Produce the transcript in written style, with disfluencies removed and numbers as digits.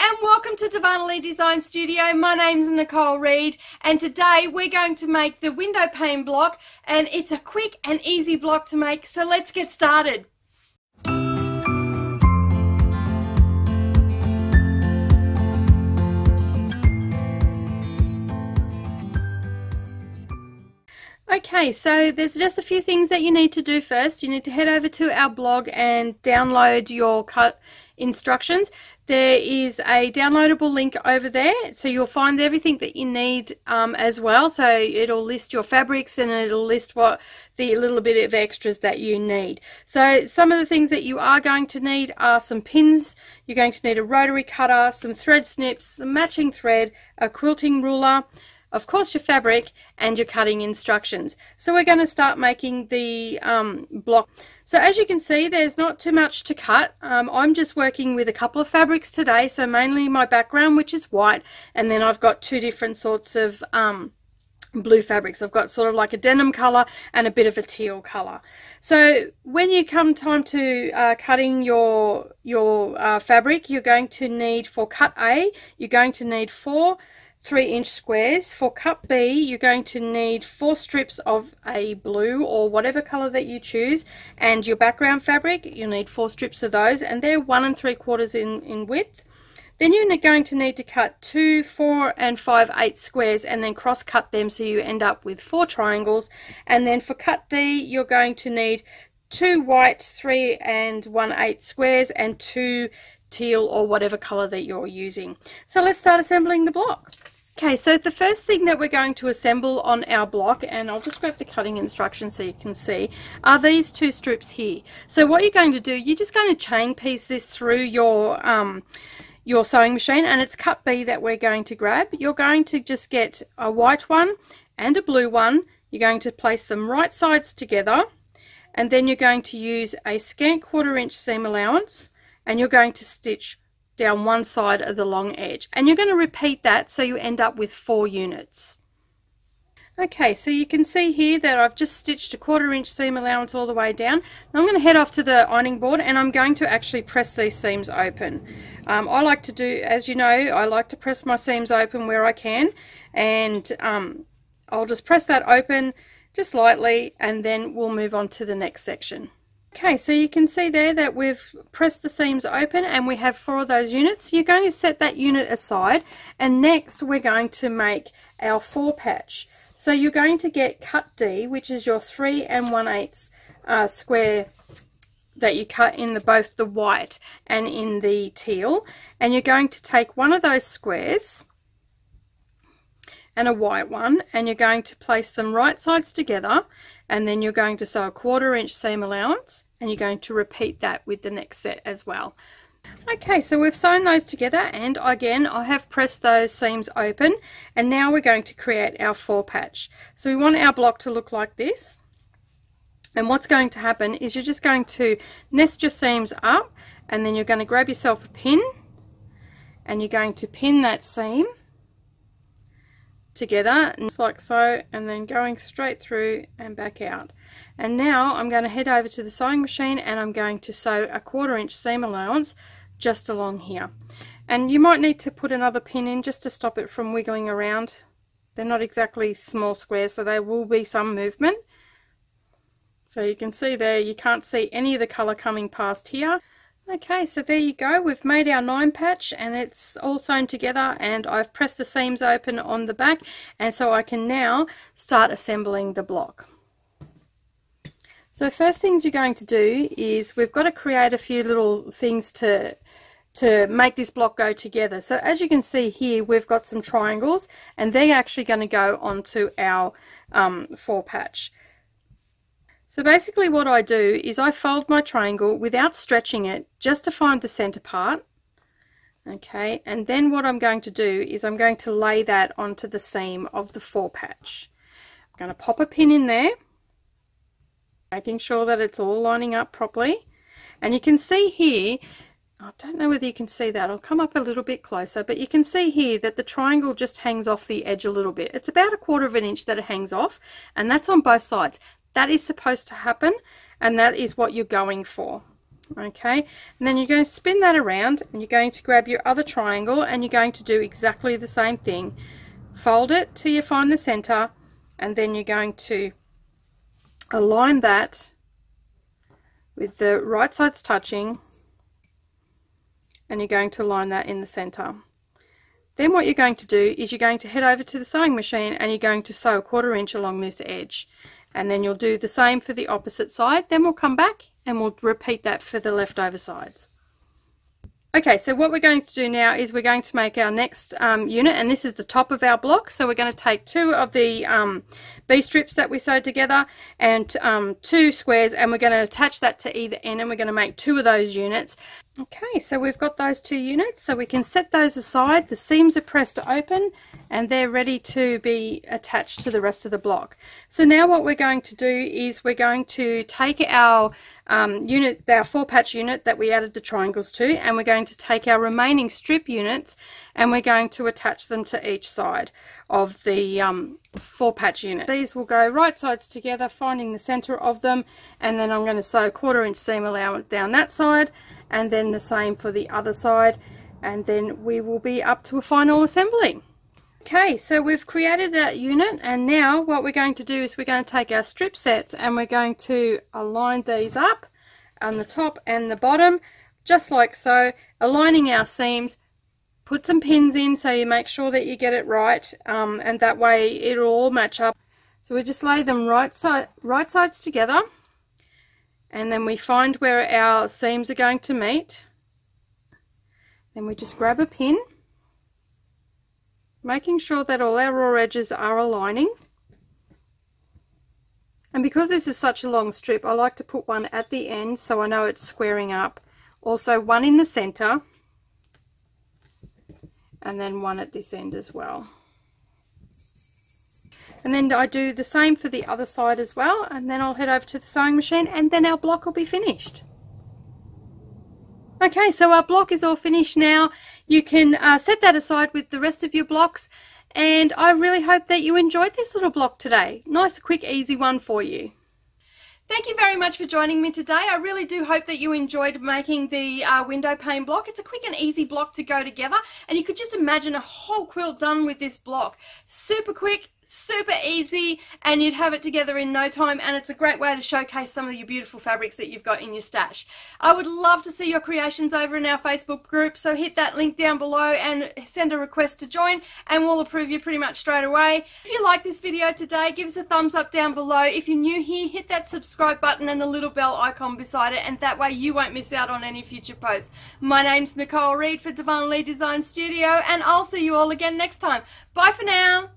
and welcome to Darvanalee Design Studio. My name's Nicole Reed, and today we're going to make the window pane block, and it's a quick and easy block to make, so let's get started. Okay, so there's just a few things that you need to do first. You need to head over to our blog and download your cut instructions. There is a downloadable link over there, so you'll find everything that you need as well. So it'll list your fabrics and it'll list what the little bit of extras that you need. So some of the things that you are going to need are some pins. You're going to need a rotary cutter, some thread snips, some matching thread, a quilting ruler, of course your fabric, and your cutting instructions. So we're going to start making the block. So as you can see, there's not too much to cut. I'm just working with a couple of fabrics today, so mainly my background, which is white, and then I've got two different sorts of blue fabrics. I've got sort of like a denim color and a bit of a teal color. So when you come time to cutting your fabric, you're going to need, for cut A, you're going to need 4 3-inch squares. For cut B, you're going to need 4 strips of a blue or whatever color that you choose, and your background fabric, you'll need 4 strips of those, and they're 1 3/4 in width. Then you're going to need to cut 2 4 5/8 squares and then cross cut them so you end up with 4 triangles. And then for cut D, you're going to need 2 white 3 1/8 squares and 2 teal or whatever color that you're using. So let's start assembling the block. Okay, so the first thing that we're going to assemble on our block, and I'll just grab the cutting instructions so you can see, are these 2 strips here. So what you're going to do, you're just going to chain piece this through your sewing machine, and it's cut B that we're going to grab. You're going to just get a white one and a blue one. You're going to place them right sides together, and then you're going to use a scant 1/4 inch seam allowance, and you're going to stitch down one side of the long edge, and you're going to repeat that so you end up with 4 units. Okay, so you can see here that I've just stitched a 1/4 inch seam allowance all the way down. Now I'm going to head off to the ironing board, and I'm going to actually press these seams open. I like to do, as you know, I like to press my seams open where I can, and I'll just press that open just lightly, and then we'll move on to the next section. Okay, so you can see there that we've pressed the seams open and we have 4 of those units. You're going to set that unit aside, and next we're going to make our 4 patch. So you're going to get cut D, which is your 3 1/8 square that you cut in both the white and in the teal, and you're going to take one of those squares and a white one, and you're going to place them right sides together, and then you're going to sew a 1/4 inch seam allowance, and you're going to repeat that with the next set as well. Okay, so we've sewn those together, and again I have pressed those seams open, and now we're going to create our 4 patch. So we want our block to look like this, and what's going to happen is you're just going to nest your seams up, and then you're going to grab yourself a pin, and you're going to pin that seam together just like so, and then going straight through and back out. And now I'm going to head over to the sewing machine, and I'm going to sew a 1/4 inch seam allowance just along here, and you might need to put another pin in just to stop it from wiggling around. They're not exactly small squares, so there will be some movement. So you can see there, you can't see any of the color coming past here. Okay, so there you go, we've made our 9 patch, and it's all sewn together, and I've pressed the seams open on the back, and so I can now start assembling the block. So first things you're going to do is we've got to create a few little things to make this block go together. So as you can see here, we've got some triangles, and they're actually going to go onto our 4 patch. So basically what I do is I fold my triangle without stretching it, just to find the center part. Okay, and then what I'm going to do is I'm going to lay that onto the seam of the 4 patch. I'm going to pop a pin in there, making sure that it's all lining up properly. And you can see here, I don't know whether you can see that, I'll come up a little bit closer, but you can see here that the triangle just hangs off the edge a little bit. It's about a 1/4 inch that it hangs off, and that's on both sides. That is supposed to happen, and that is what you're going for. Okay, and then you're going to spin that around, and you're going to grab your other triangle, and you're going to do exactly the same thing. Fold it till you find the center, and then you're going to align that with the right sides touching, and you're going to line that in the center. Then what you're going to do is you're going to head over to the sewing machine, and you're going to sew 1/4 inch along this edge, and then you'll do the same for the opposite side. Then we'll come back and we'll repeat that for the leftover sides. Okay, so what we're going to do now is we're going to make our next unit, and this is the top of our block. So we're going to take 2 of the B strips that we sewed together and 2 squares, and we're going to attach that to either end, and we're going to make 2 of those units. Okay, so we've got those 2 units, so we can set those aside. The seams are pressed to open, and they're ready to be attached to the rest of the block. So now what we're going to do is we're going to take our unit, our 4-patch unit that we added the triangles to, and we're going to take our remaining strip units, and we're going to attach them to each side of the 4-patch unit. These will go right sides together, finding the center of them, and then I'm going to sew 1/4 inch seam allowance down that side, and then the same for the other side, and then we will be up to a final assembly. Okay, so we've created that unit, and now what we're going to do is we're going to take our strip sets, and we're going to align these up on the top and the bottom, just like so, aligning our seams. Put some pins in so you make sure that you get it right, and that way it'll all match up. So we just lay them right sides together, and then we find where our seams are going to meet. Then we just grab a pin, making sure that all our raw edges are aligning. And because this is such a long strip, I like to put one at the end so I know it's squaring up. Also one in the center, and then one at this end as well. And then I do the same for the other side as well, and then I'll head over to the sewing machine, and then our block will be finished. Okay, so our block is all finished now. You can set that aside with the rest of your blocks, and I really hope that you enjoyed this little block today. Nice, quick, easy one for you. Thank you very much for joining me today. I really do hope that you enjoyed making the window pane block. It's a quick and easy block to go together, and you could just imagine a whole quilt done with this block. Super quick, super easy, and you'd have it together in no time, and it's a great way to showcase some of your beautiful fabrics that you've got in your stash. I would love to see your creations over in our Facebook group, so hit that link down below and send a request to join, and we'll approve you pretty much straight away. If you like this video today, give us a thumbs up down below. If you're new here, hit that subscribe button and the little bell icon beside it, and that way you won't miss out on any future posts. My name's Nicole Reed for Darvanalee Design Studio, and I'll see you all again next time. Bye for now.